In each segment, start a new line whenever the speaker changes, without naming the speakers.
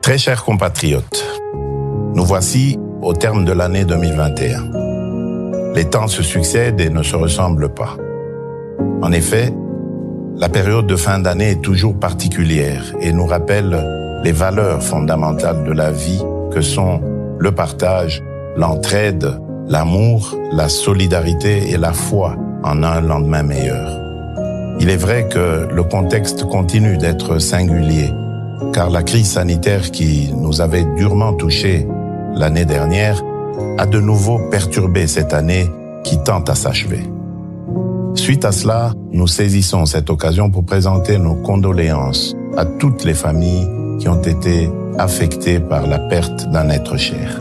Très chers compatriotes, nous voici au terme de l'année 2021. Les temps se succèdent et ne se ressemblent pas. En effet, la période de fin d'année est toujours particulière et nous rappelle les valeurs fondamentales de la vie que sont le partage, l'entraide, l'amour, la solidarité et la foi en un lendemain meilleur. Il est vrai que le contexte continue d'être singulier, car la crise sanitaire qui nous avait durement touchés l'année dernière a de nouveau perturbé cette année qui tend à s'achever. Suite à cela, nous saisissons cette occasion pour présenter nos condoléances à toutes les familles qui ont été affectées par la perte d'un être cher.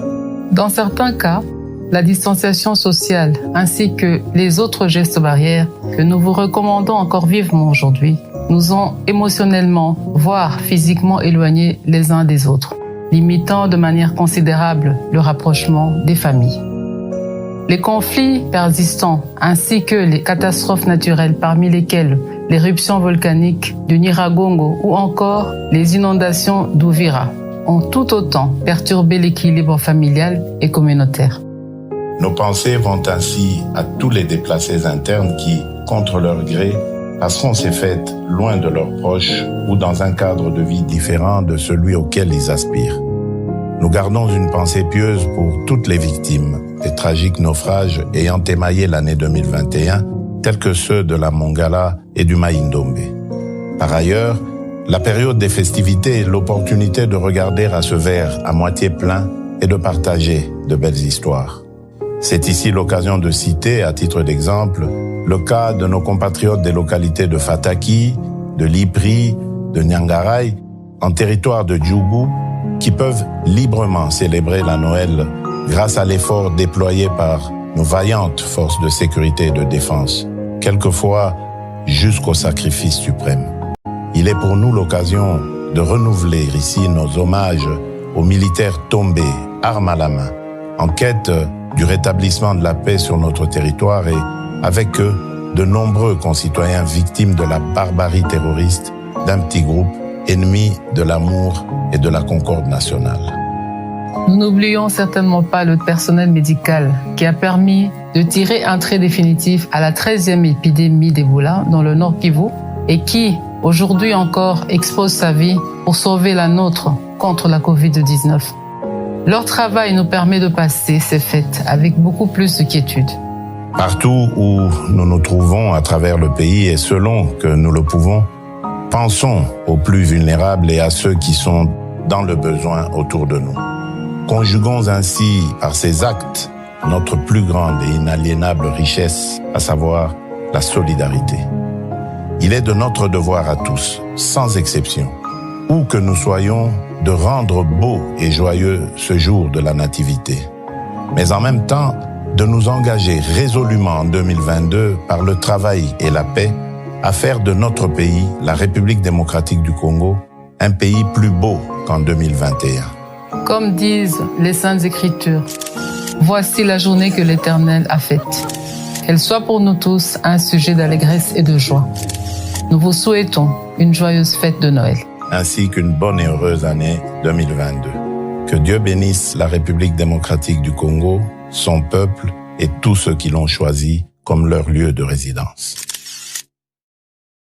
Dans certains cas, la distanciation sociale ainsi que les autres gestes barrières que nous vous recommandons encore vivement aujourd'hui nous ont émotionnellement, voire physiquement éloignés les uns des autres, limitant de manière considérable le rapprochement des familles. Les conflits persistants ainsi que les catastrophes naturelles parmi lesquelles l'éruption volcanique du Nyiragongo ou encore les inondations d'Uvira ont tout autant perturbé l'équilibre familial et communautaire.
Nos pensées vont ainsi à tous les déplacés internes qui, contre leur gré, passeront ces fêtes loin de leurs proches ou dans un cadre de vie différent de celui auquel ils aspirent. Nous gardons une pensée pieuse pour toutes les victimes des tragiques naufrages ayant émaillé l'année 2021, tels que ceux de la Mongala et du Mai-Ndombe. Par ailleurs, la période des festivités est l'opportunité de regarder à ce verre à moitié plein et de partager de belles histoires. C'est ici l'occasion de citer, à titre d'exemple, le cas de nos compatriotes des localités de Fataki, de Lipri, de Nyangaray, en territoire de Djougou, qui peuvent librement célébrer la Noël grâce à l'effort déployé par nos vaillantes forces de sécurité et de défense, quelquefois jusqu'au sacrifice suprême. Il est pour nous l'occasion de renouveler ici nos hommages aux militaires tombés, armes à la main, en quête du rétablissement de la paix sur notre territoire et, avec eux, de nombreux concitoyens victimes de la barbarie terroriste d'un petit groupe ennemi de l'amour et de la concorde nationale.
Nous n'oublions certainement pas le personnel médical qui a permis de tirer un trait définitif à la 13e épidémie d'Ebola dans le Nord Kivu et qui, aujourd'hui encore, expose sa vie pour sauver la nôtre contre la Covid-19. Leur travail nous permet de passer ces fêtes avec beaucoup plus de quiétude.
Partout où nous nous trouvons à travers le pays et selon que nous le pouvons, pensons aux plus vulnérables et à ceux qui sont dans le besoin autour de nous. Conjuguons ainsi par ces actes notre plus grande et inaliénable richesse, à savoir la solidarité. Il est de notre devoir à tous, sans exception, où que nous soyons, de rendre beau et joyeux ce jour de la Nativité. Mais en même temps, de nous engager résolument en 2022 par le travail et la paix à faire de notre pays, la République démocratique du Congo, un pays plus beau qu'en 2021.
Comme disent les Saintes Écritures, voici la journée que l'Éternel a faite. Qu'elle soit pour nous tous un sujet d'allégresse et de joie. Nous vous souhaitons une joyeuse fête de Noël.
Ainsi qu'une bonne et heureuse année 2022. Que Dieu bénisse la République démocratique du Congo, son peuple et tous ceux qui l'ont choisi comme leur lieu de résidence.